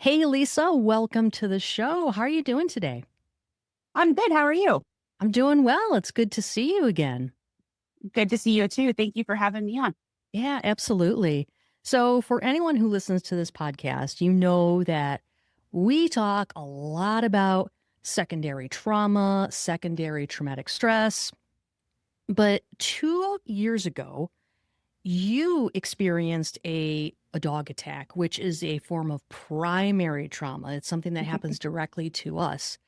Hey, Lisa, welcome to the show. How are you doing today? I'm good. How are you? I'm doing well. It's good to see you again. Good to see you too. Thank you for having me on. Yeah, absolutely. So, for anyone who listens to this podcast, you know that we talk a lot about secondary trauma, secondary traumatic stress. But 2 years ago, you experienced a dog attack, which is a form of primary trauma. It's something that happens directly to us.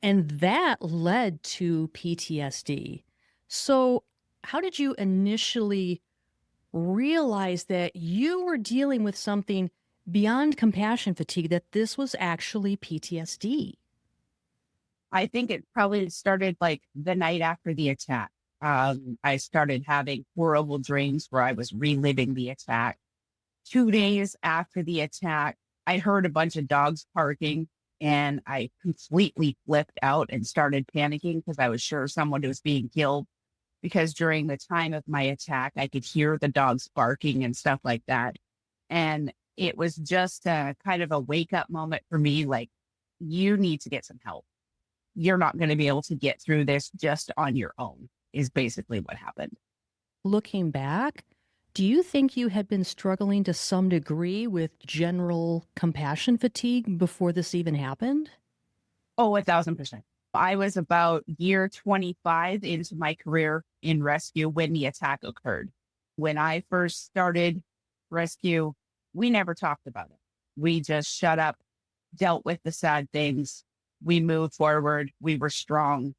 And that led to PTSD. So, how did you initially realize that you were dealing with something beyond compassion fatigue, that this was actually PTSD? I think it probably started like the night after the attack. I started having horrible dreams where I was reliving the attack. 2 days after the attack, I heard a bunch of dogs barking and I completely flipped out and started panicking because I was sure someone was being killed. Because during the time of my attack, I could hear the dogs barking and stuff like that. And it was just a kind of a wake up moment for me. Like, you need to get some help. You're not going to be able to get through this just on your own, is basically what happened. Looking back, do you think you had been struggling to some degree with general compassion fatigue before this even happened? Oh, 1000%. I was about year 25 into my career in rescue when the attack occurred. When I first started rescue, we never talked about it. We just shut up, dealt with the sad things. We moved forward. We were strong.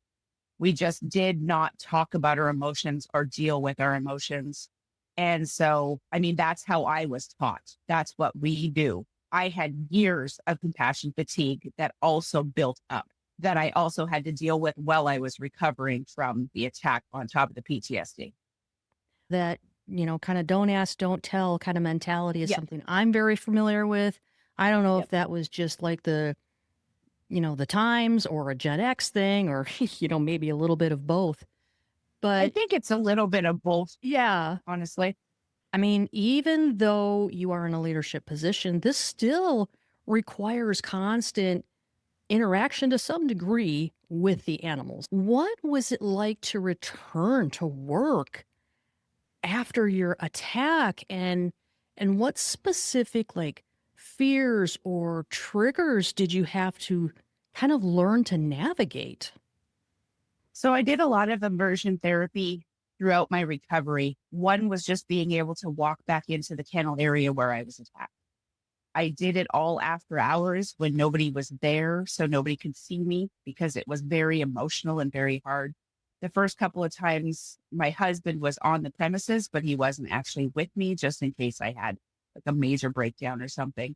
We just did not talk about our emotions or deal with our emotions. And so, I mean, that's how I was taught. That's what we do. I had years of compassion fatigue that also built up, that I also had to deal with while I was recovering from the attack on top of the PTSD. That, kind of don't ask, don't tell kind of mentality is Yep. something I'm very familiar with. I don't know if Yep. that was just like the times or a Gen X thing or, maybe a little bit of both. I But think it's a little bit of both, yeah, honestly. I mean, even though you are in a leadership position, this still requires constant interaction to some degree with the animals. What was it like to return to work after your attack, and what specific like fears or triggers did you have to kind of learn to navigate? So I did a lot of immersion therapy throughout my recovery. One was just being able to walk back into the kennel area where I was attacked. I did it all after hours when nobody was there, so nobody could see me because it was very emotional and very hard. The first couple of times, my husband was on the premises, but he wasn't actually with me just in case I had like a major breakdown or something.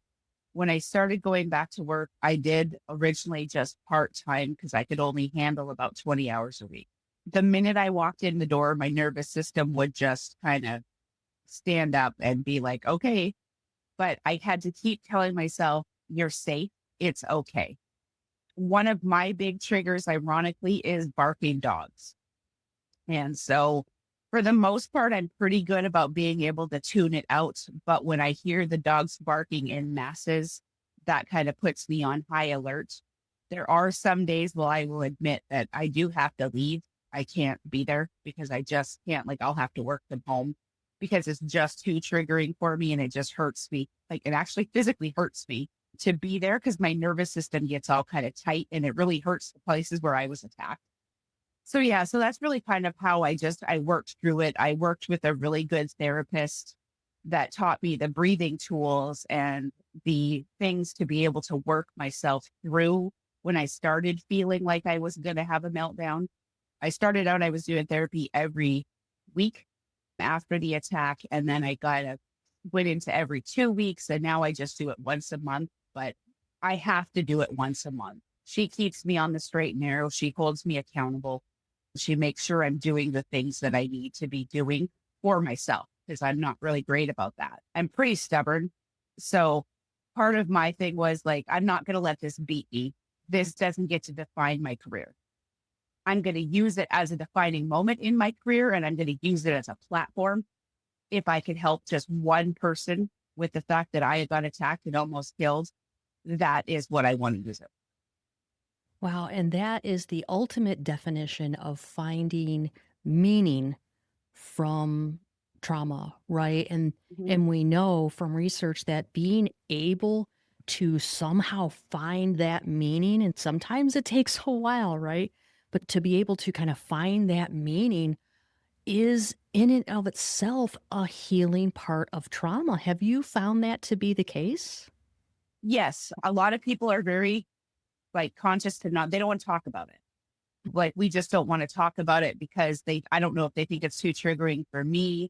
When I started going back to work, I did originally just part time because I could only handle about 20 hours a week. The minute I walked in the door, my nervous system would just kind of stand up and be like, okay, but I had to keep telling myself, you're safe. It's okay. One of my big triggers, ironically, is barking dogs. And so, for the most part, I'm pretty good about being able to tune it out. But when I hear the dogs barking in masses, that kind of puts me on high alert. There are some days, well, I will admit that I do have to leave. I can't be there because I just can't, like, I'll have to work from home because it's just too triggering for me and it just hurts me. Like, it actually physically hurts me to be there because my nervous system gets all kind of tight and it really hurts the places where I was attacked. So yeah, so that's really kind of how I worked through it. I worked with a really good therapist that taught me the breathing tools and the things to be able to work myself through when I started feeling like I was going to have a meltdown. I started out, I was doing therapy every week after the attack. And then I got a went into every 2 weeks. And now I just do it once a month, but I have to do it once a month. She keeps me on the straight and narrow. She holds me accountable. She makes sure I'm doing the things that I need to be doing for myself because I'm not really great about that. I'm pretty stubborn. So part of my thing was like, I'm not going to let this beat me. This doesn't get to define my career. I'm going to use it as a defining moment in my career and I'm going to use it as a platform. If I could help just one person with the fact that I got attacked and almost killed, that is what I want to use it. Wow. And that is the ultimate definition of finding meaning from trauma, right? Mhm. And we know from research that being able to somehow find that meaning, and sometimes it takes a while, right? But to be able to kind of find that meaning is in and of itself a healing part of trauma. Have you found that to be the case? Yes, a lot of people are very like conscious to not, they don't want to talk about it. Like we just don't want to talk about it because I don't know if they think it's too triggering for me.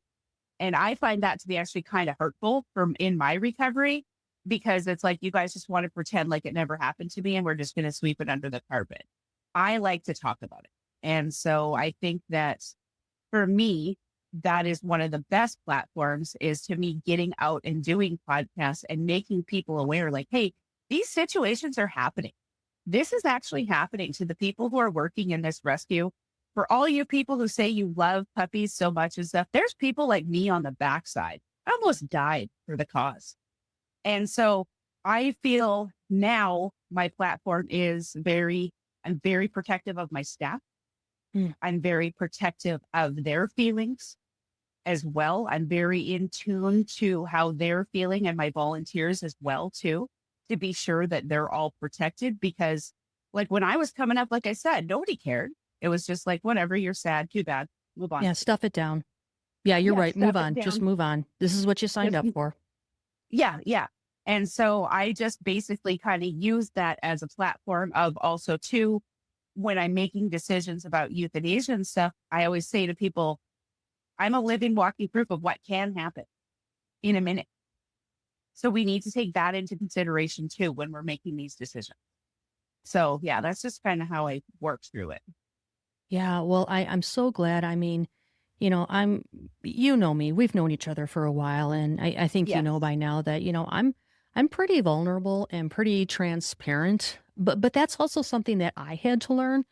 And I find that to be actually kind of hurtful from in my recovery because it's like you guys just want to pretend like it never happened to me and we're just going to sweep it under the carpet. I like to talk about it. And so I think that for me, that is one of the best platforms is to me getting out and doing podcasts and making people aware like, hey, these situations are happening. This is actually happening to the people who are working in this rescue. For all you people who say you love puppies so much and stuff, there's people like me on the backside. I almost died for the cause. And so I feel now my platform is I'm very protective of my staff. Mm. I'm very protective of their feelings as well. I'm very in tune to how they're feeling and my volunteers as well too, to be sure that they're all protected because like when I was coming up, like I said, nobody cared. It was just like, whatever, you're sad, too bad, move on. Yeah, stuff it down. Yeah, you're Yeah, right. Move stuff it on. Just down. move on. This is what you signed Just up for. yeah, yeah. And so I just basically kind of use that as a platform of also too, when I'm making decisions about euthanasia and stuff, I always say to people, I'm a living, walking proof of what can happen in a minute. So we need to take that into consideration too when we're making these decisions. So yeah, that's just kind of how I work through it. Yeah, well, I'm so glad. I mean, you know me, we've known each other for a while, and I think you know Yes. by now that, I'm pretty vulnerable and pretty transparent, but that's also something that I had to learn.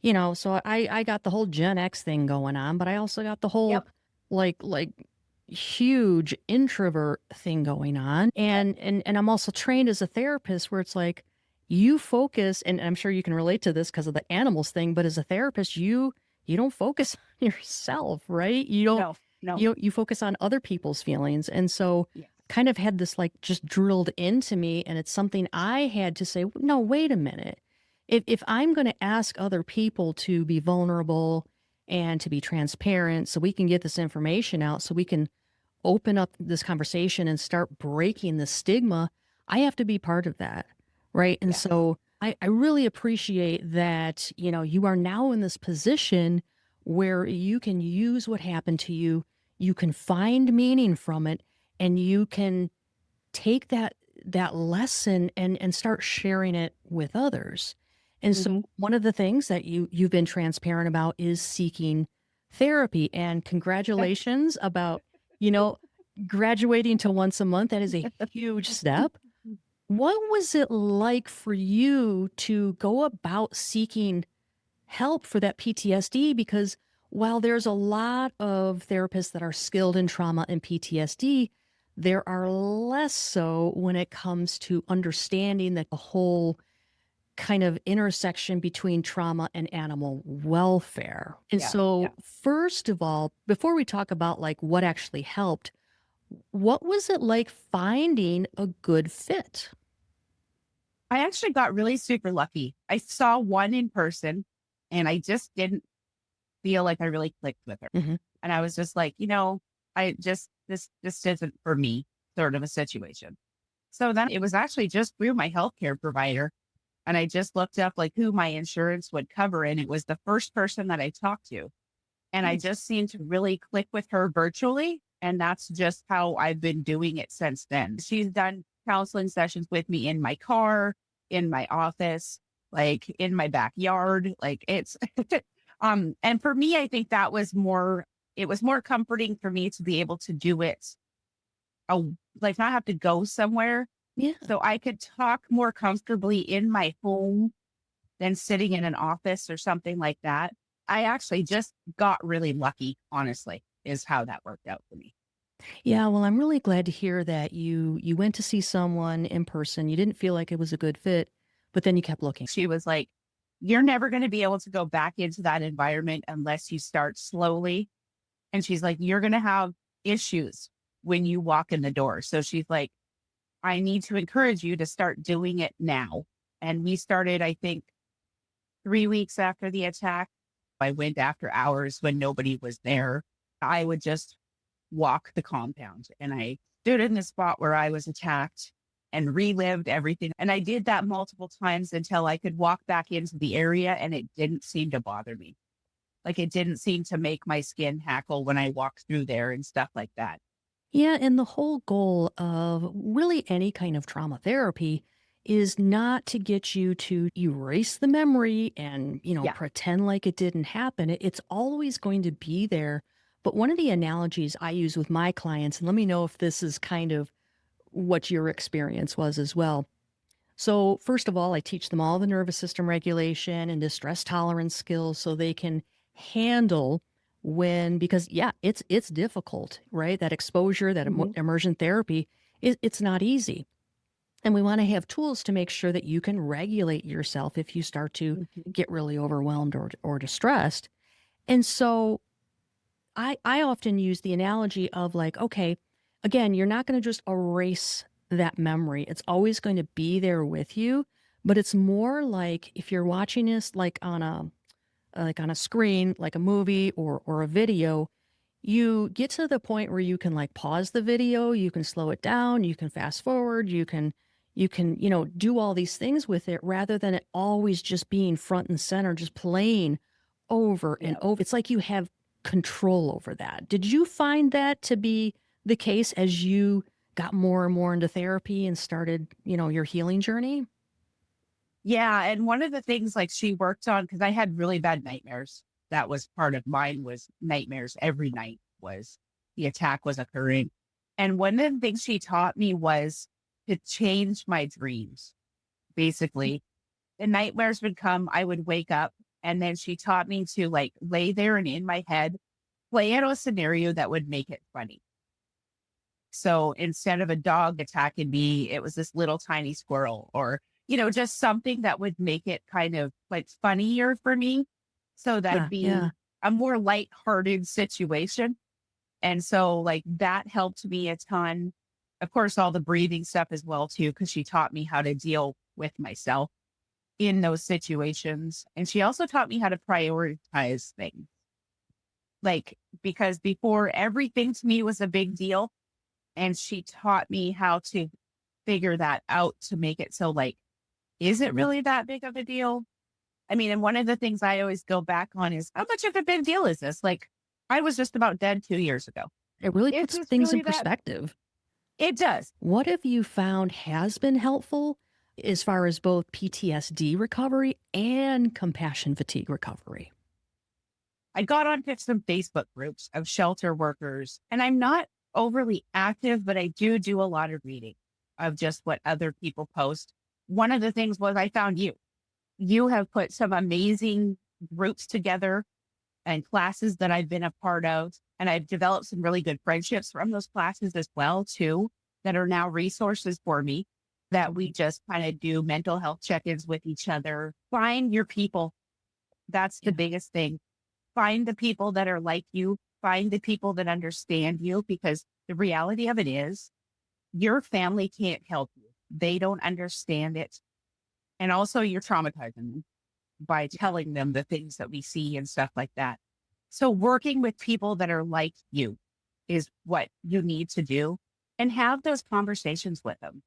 So I got the whole Gen X thing going on, but I also got the whole Yep. like huge introvert thing going on. Yep. And I'm also trained as a therapist where it's like you focus, and I'm sure you can relate to this because of the animals thing, but as a therapist, you don't focus on yourself, right? You don't No, no. you focus on other people's feelings. And so Yes. kind of had this like just drilled into me, and it's something I had to say, no, wait a minute. If I'm going to ask other people to be vulnerable and to be transparent so we can get this information out, so we can open up this conversation and start breaking the stigma, I have to be part of that. Right. And Yes. so I really appreciate that, you are now in this position where you can use what happened to you, you can find meaning from it, and you can take that lesson and start sharing it with others. And so Hmm. one of the things that you've been transparent about is seeking therapy. And congratulations about, you know, graduating to once a month. That is a huge step. What was it like for you to go about seeking help for that PTSD? Because while there's a lot of therapists that are skilled in trauma and PTSD, there are less so when it comes to understanding that the whole kind of intersection between trauma and animal welfare. And Yeah. Yeah. so, first of all, before we talk about like what actually helped, what was it like finding a good fit? I actually got really super lucky. I saw one in person and I just didn't feel like I really clicked with her. Hmm. And I was just like, I just, this isn't for me sort of a situation. So then it was actually just through my healthcare provider. And I just looked up like who my insurance would cover. And it was the first person that I talked to. And I just seemed to really click with her virtually. And that's just how I've been doing it since then. She's done counseling sessions with me in my car, in my office, like in my backyard. Like it's and for me, I think it was more comforting for me to be able to do it a like not have to go somewhere. Yeah. So I could talk more comfortably in my home than sitting in an office or something like that. I actually just got really lucky, honestly, is how that worked out for me. Yeah, well, I'm really glad to hear that you went to see someone in person. You didn't feel like it was a good fit, but then you kept looking. She was like, "You're never going to be able to go back into that environment unless you start slowly." And she's like, "You're going to have issues when you walk in the door." So she's like, "I need to encourage you to start doing it now." And we started, I think, 3 weeks after the attack. I went after hours when nobody was there. I would just walk the compound and I stood in the spot where I was attacked and relived everything. And I did that multiple times until I could walk back into the area and it didn't seem to bother me. Like it didn't seem to make my skin hackle when I walked through there and stuff like that. Yeah, and the whole goal of really any kind of trauma therapy is not to get you to erase the memory and, Yeah. pretend like it didn't happen. It's always going to be there. But one of the analogies I use with my clients, and let me know if this is kind of what your experience was as well. So, first of all, I teach them all the nervous system regulation and distress tolerance skills so they can handle because yeah, it's difficult, right? That exposure, that Hmm. immersion therapy, it's not easy. And we want to have tools to make sure that you can regulate yourself if you start to Hmm. get really overwhelmed or distressed. And so I often use the analogy of like, okay, again, you're not going to just erase that memory. It's always going to be there with you, but it's more like if you're watching this like on a screen, like a movie or a video, you get to the point where you can like pause the video, you can slow it down, you can fast forward, you can do all these things with it rather than it always just being front and center, just playing over and Yeah. over. It's like you have control over that. Did you find that to be the case as you got more and more into therapy and started, your healing journey? Yeah. And one of the things like she worked on, because I had really bad nightmares. That was part of mine was nightmares every night was the attack was occurring. And one of the things she taught me was to change my dreams. Basically, the nightmares would come, I would wake up, and then she taught me to like lay there and in my head, play out a scenario that would make it funny. So instead of a dog attacking me, it was this little tiny squirrel or, just something that would make it kind of like funnier for me. So that would Yeah, yeah. be a more lighthearted situation. And so like that helped me a ton. Of course, all the breathing stuff as well, too, because she taught me how to deal with myself in those situations. And she also taught me how to prioritize things. Like, because before everything to me was a big deal. And she taught me how to figure that out to make it so like, is it really that big of a deal? I mean, and one of the things I always go back on is how much of a big deal is this? Like, I was just about dead 2 years ago. It really Is puts this things in really that? perspective. It does. What have you found has been helpful as far as both PTSD recovery and compassion fatigue recovery? I got onto some Facebook groups of shelter workers, and I'm not overly active, but I do a lot of reading of just what other people post. One of the things was I found you. You have put some amazing groups together and classes that I've been a part of. And I've developed some really good friendships from those classes as well, too, that are now resources for me that we just kind of do mental health check-ins with each other. Find your people. That's the Yeah. biggest thing. Find the people that are like you. Find the people that understand you because the reality of it is your family can't help you. They don't understand it. And also you're traumatizing them by telling them the things that we see and stuff like that. So working with people that are like you is what you need to do and have those conversations with them.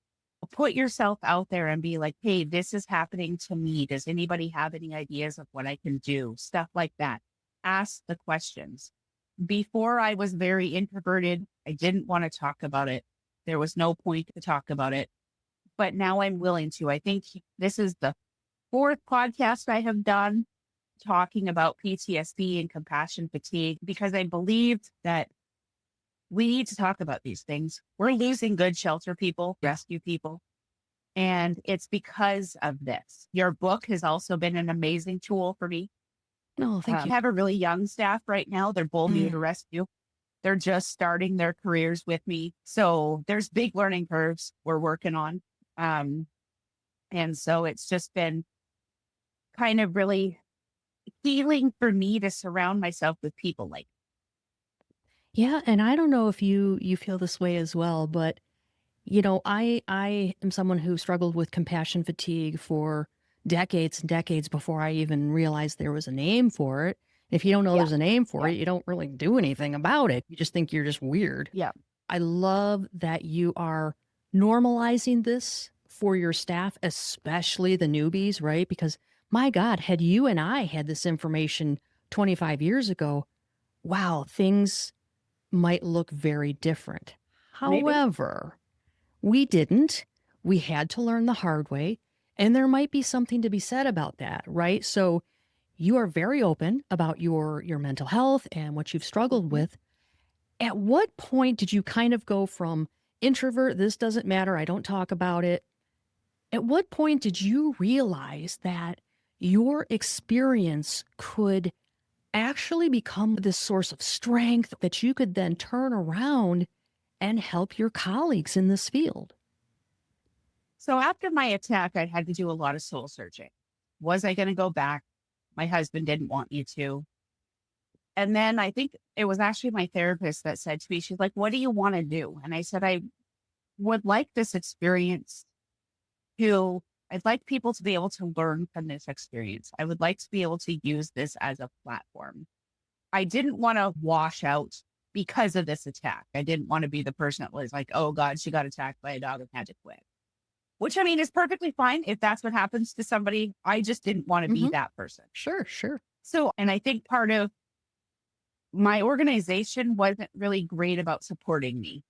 Put yourself out there and be like, hey, this is happening to me. Does anybody have any ideas of what I can do? Stuff like that. Ask the questions. Before I was very introverted, I didn't want to talk about it. There was no point to talk about it. But now I'm willing to. I think this is the fourth podcast I have done talking about PTSD and compassion fatigue because I believed that we need to talk about these things. We're losing good shelter people, Yeah. rescue people, and it's because of this. Your book has also been an amazing tool for me. No, thank I you. have a really young staff right now. They're both new to Mm. rescue. They're just starting their careers with me. So there's big learning curves we're working on. Um, and so it's just been kind of really healing for me to surround myself with people like, Yeah, and I don't know if you feel this way as well, but I am someone who struggled with compassion fatigue for decades and decades before I even realized there was a name for it. If you don't know yeah, there's a name for yeah, it, you don't really do anything about it. You just think you're just weird. yeah. I love that you are normalizing this for your staff, especially the newbies, right? Because my God, had you and I had this information 25 years ago, wow, things might look very different. Maybe. However, we didn't. We had to learn the hard way. And there might be something to be said about that, right? So you are very open about your mental health and what you've struggled Mhm. with. At what point did you kind of go from introvert, this doesn't matter, I don't talk about it? At what point did you realize that your experience could actually become this source of strength that you could then turn around and help your colleagues in this field? So after my attack, I had to do a lot of soul searching. Was I going to go back? My husband didn't want me to. And then I think it was actually my therapist that said to me, she's like, "What do you want to do?" And I said, "I would like this experience to, I'd like people to be able to learn from this experience. I would like to be able to use this as a platform. I didn't want to wash out because of this attack. I didn't want to be the person that was like, oh God, she got attacked by a dog and had to quit." Which I mean is perfectly fine if that's what happens to somebody. I just didn't want to be Hmm. that person. Sure, sure. So, and I think part of my organization wasn't really great about supporting me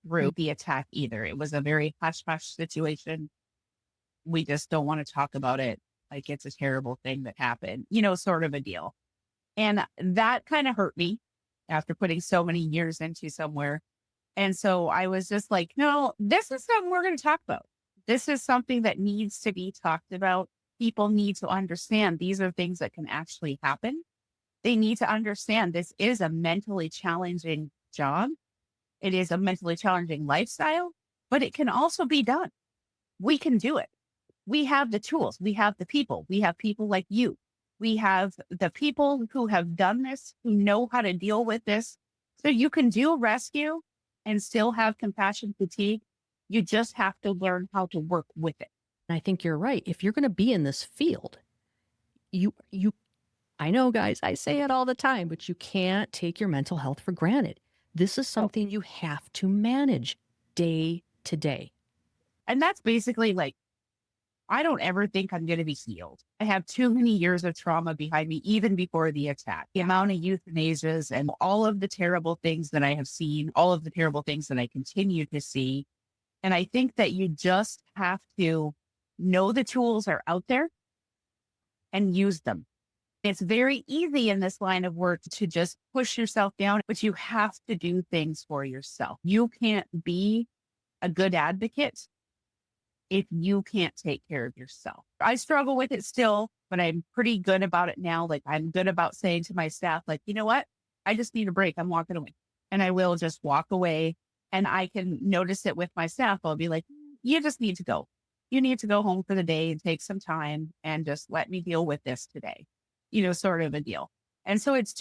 through Mm. the attack either. It was a very hush hush situation. We just don't want to talk about it. Like it's a terrible thing that happened, sort of a deal. And that kind of hurt me after putting so many years into somewhere. And so I was just like, no, this is something we're going to talk about. This is something that needs to be talked about. People need to understand these are things that can actually happen. They need to understand this is a mentally challenging job. It is a mentally challenging lifestyle, but it can also be done. We can do it. We have the tools. We have the people. We have people like you. We have the people who have done this, who know how to deal with this. So you can do rescue and still have compassion fatigue. You just have to learn how to work with it. I think you're right. If you're going to be in this field, you I know guys, I say it all the time, but you can't take your mental health for granted. This is Oh, something you have to manage day to day. and that's basically like, I don't ever think I'm going to be healed. I have too many years of trauma behind me, even before the attack. The amount of euthanasias and all of the terrible things that I have seen, all of the terrible things that I continue to see. And I think that you just have to know the tools are out there and use them. It's very easy in this line of work to just push yourself down, but you have to do things for yourself. You can't be a good advocate if you can't take care of yourself. I struggle with it still, but I'm pretty good about it now. Like I'm good about saying to my staff, like, you know what? I just need a break. I'm walking away. And I will just walk away and I can notice it with my staff. I'll be like, you just need to go. You need to go home for the day and take some time and just let me deal with this today, sort of a deal. And so it's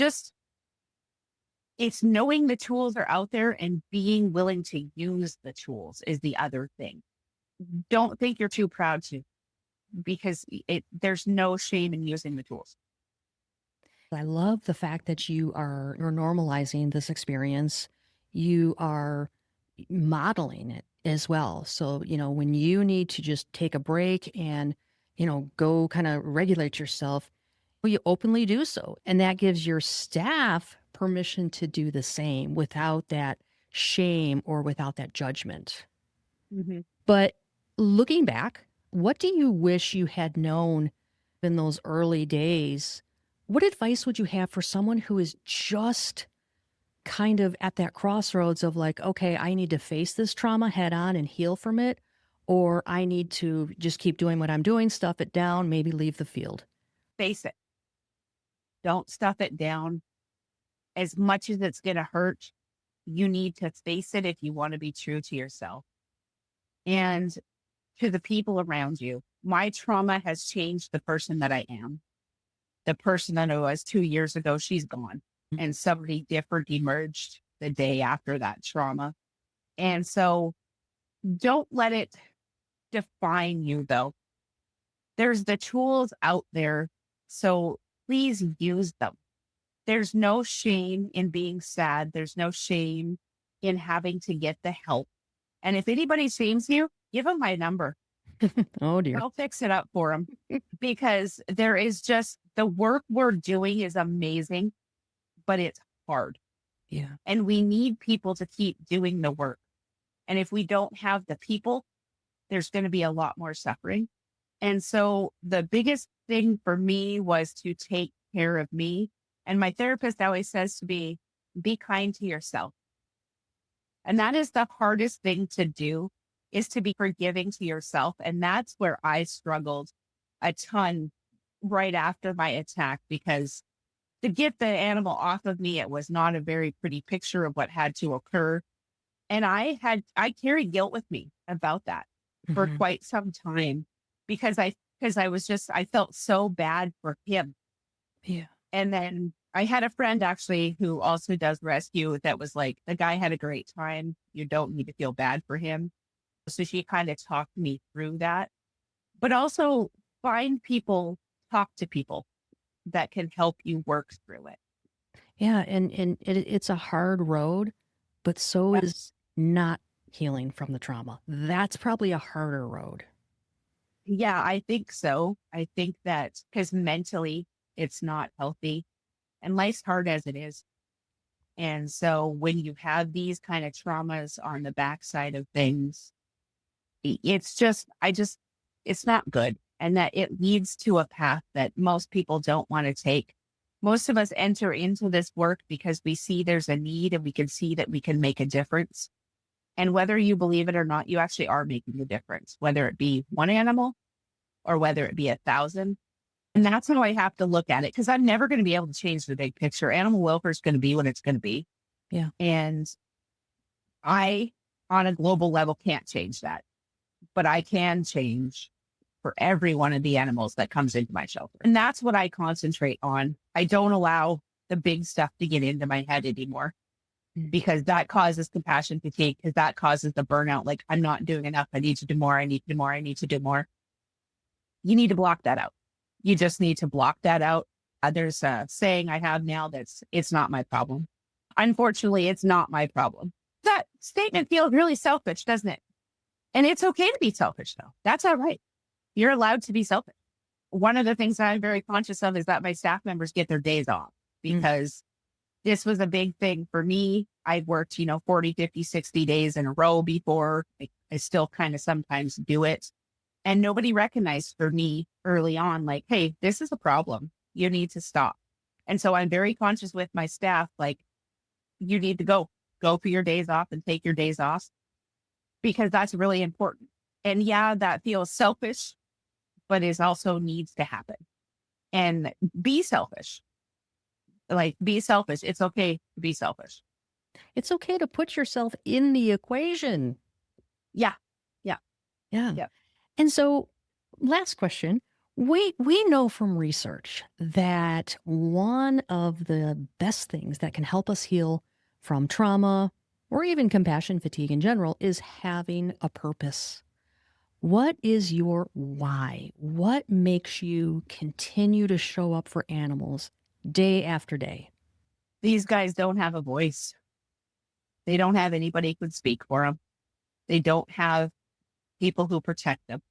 knowing the tools are out there and being willing to use the tools is the other thing. Don't think you're too proud to because there's no shame in using the tools. I love the fact that you're normalizing this experience. You are modeling it as well. So, when you need to just take a break and, go kind of regulate yourself, well, you openly do so. And that gives your staff permission to do the same without that shame or without that judgment. Mhm. But looking back, what do you wish you had known in those early days? What advice would you have for someone who is just kind of at that crossroads of like, okay, I need to face this trauma head on and heal from it, or I need to just keep doing what I'm doing, stuff it down, maybe leave the field? Face it. Don't stuff it down as much as it's going to hurt. You need to face it if you want to be true to yourself and to the people around you. My trauma has changed the person that I am. The person that I was 2 years ago, she's gone. And somebody different emerged the day after that trauma. And so don't let it define you, though. There's the tools out there. So please use them. There's no shame in being sad. There's no shame in having to get the help. And if anybody shames you, give them my number. Oh, dear. I'll fix it up for them because there is just the work we're doing is amazing, but it's hard. Yeah. And we need people to keep doing the work. And if we don't have the people, there's going to be a lot more suffering. And so the biggest thing for me was to take care of me. And my therapist always says to me, be kind to yourself. And that is the hardest thing to do, is to be forgiving to yourself. And that's where I struggled a ton right after my attack, because to get the animal off of me, it was not a very pretty picture of what had to occur. And I carried guilt with me about that for Mhm. quite some time because I felt so bad for him. Yeah. And then I had a friend actually who also does rescue that was like, the guy had a great time. You don't need to feel bad for him. So she kind of talked me through that, but also find people, talk to people that can help you work through it. Yeah. And it's a hard road, but so Yep. is not healing from the trauma. That's probably a harder road. Yeah, I think so. I think that because mentally it's not healthy and life's hard as it is. And so when you have these kind of traumas on the backside of things, it's just, it's not good. And that it leads to a path that most people don't want to take. Most of us enter into this work because we see there's a need and we can see that we can make a difference. And whether you believe it or not, you actually are making a difference, whether it be one animal or whether it be 1,000. And that's how I have to look at it, because I'm never going to be able to change the big picture. Animal welfare is going to be what it's going to be. Yeah. And I, on a global level, can't change that, but I can change for every one of the animals that comes into my shelter. And that's what I concentrate on. I don't allow the big stuff to get into my head anymore, Mm. because that causes compassion fatigue, because that causes the burnout. Like, I'm not doing enough. I need to do more. I need to do more. I need to do more. You need to block that out. You just need to block that out. There's a saying I have now that's, it's not my problem. Unfortunately, it's not my problem. That statement feels really selfish, doesn't it? And it's okay to be selfish, though. That's all right. You're allowed to be selfish. One of the things that I'm very conscious of is that my staff members get their days off, Mm. because this was a big thing for me. I've worked, 40, 50, 60 days in a row before. I still kind of sometimes do it. And nobody recognized for me early on, like, hey, this is a problem. You need to stop. And so I'm very conscious with my staff, like, you need to go for your days off and take your days off, because that's really important. And yeah, that feels selfish, but it also needs to happen. And be selfish. Like, be selfish. It's okay to be selfish. It's okay to put yourself in the equation. Yeah. Yeah. Yeah. Yeah. And so, last question. We know from research that one of the best things that can help us heal from trauma or even compassion fatigue in general is having a purpose. What is your why? What makes you continue to show up for animals day after day? These guys don't have a voice. They don't have anybody who could speak for them. They don't have people who protect them.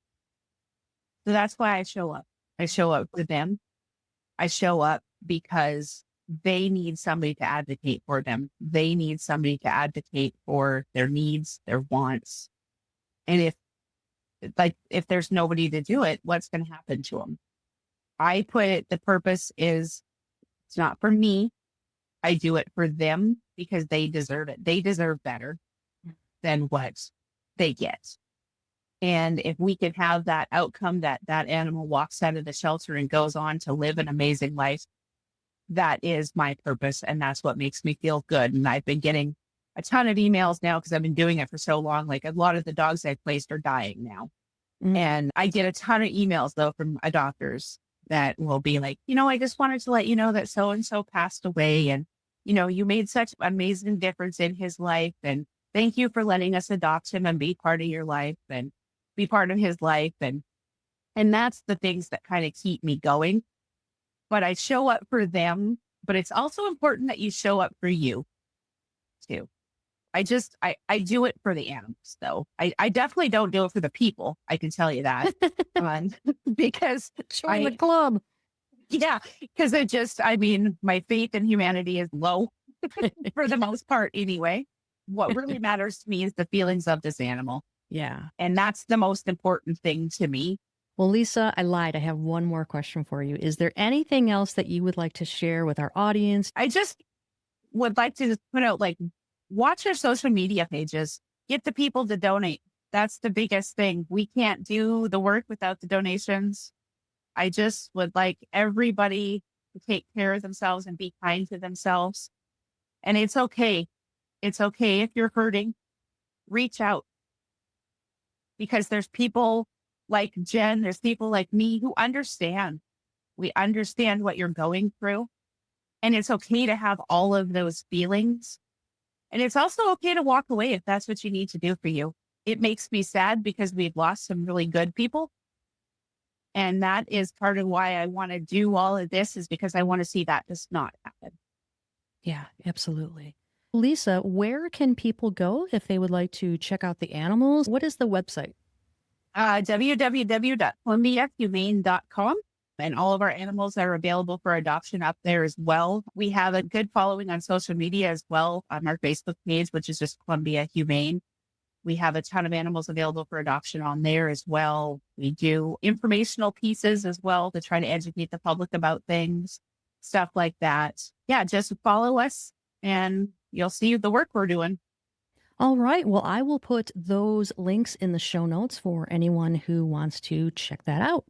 So that's why I show up. I show up for them. I show up because they need somebody to advocate for them. They need somebody to advocate for their needs, their wants. And if there's nobody to do it, what's going to happen to them? I put it, the purpose is, it's not for me. I do it for them because they deserve it. They deserve better than what they get. And if we can have that outcome, that that animal walks out of the shelter and goes on to live an amazing life, that is my purpose. And that's what makes me feel good. And I've been getting a ton of emails now because I've been doing it for so long. Like a lot of the dogs I placed are dying now. Mm. And I get a ton of emails though from adopters that will be like, I just wanted to let you know that so and so passed away. And, you made such amazing difference in his life. And thank you for letting us adopt him and be part of your life and be part of his life. And that's the things that kind of keep me going. But I show up for them, but it's also important that you show up for you too. I do it for the animals though. I definitely don't do it for the people. I can tell you that. Um, because Join the I, club. yeah, because my faith in humanity is low for the most part anyway. What really matters to me is the feelings of this animal. Yeah. And that's the most important thing to me. Well, Lisa, I lied. I have one more question for you. Is there anything else that you would like to share with our audience? I just would like to just put out like, watch your social media pages, get the people to donate. That's the biggest thing. We can't do the work without the donations. I just would like everybody to take care of themselves and be kind to themselves. And it's okay. It's okay if you're hurting, reach out because there's people like Jen, there's people like me who understand. We understand what you're going through. And it's okay to have all of those feelings. And it's also okay to walk away if that's what you need to do for you. It makes me sad because we've lost some really good people. And that is part of why I want to do all of this is because I want to see that does not happen. Yeah, absolutely. Lisa, where can people go if they would like to check out the animals? What is the website? www.columbiahumane.com. And all of our animals are available for adoption up there as well. We have a good following on social media as well on our Facebook page, which is just Columbia Humane. We have a ton of animals available for adoption on there as well. We do informational pieces as well to try to educate the public about things, stuff like that. Yeah, just follow us and you'll see the work we're doing. All right. Well, I will put those links in the show notes for anyone who wants to check that out.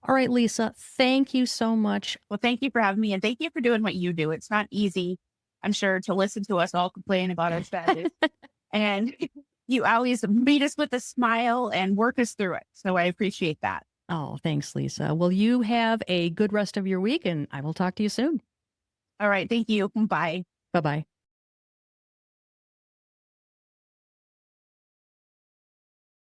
All right, Lisa, thank you so much. Well, thank you for having me and thank you for doing what you do. It's not easy, I'm sure, to listen to us all complain about our status. And you always meet us with a smile and work us through it. So I appreciate that. Oh, thanks, Lisa. Well, you have a good rest of your week, and I will talk to you soon. All right. Thank you. Bye. Bye bye.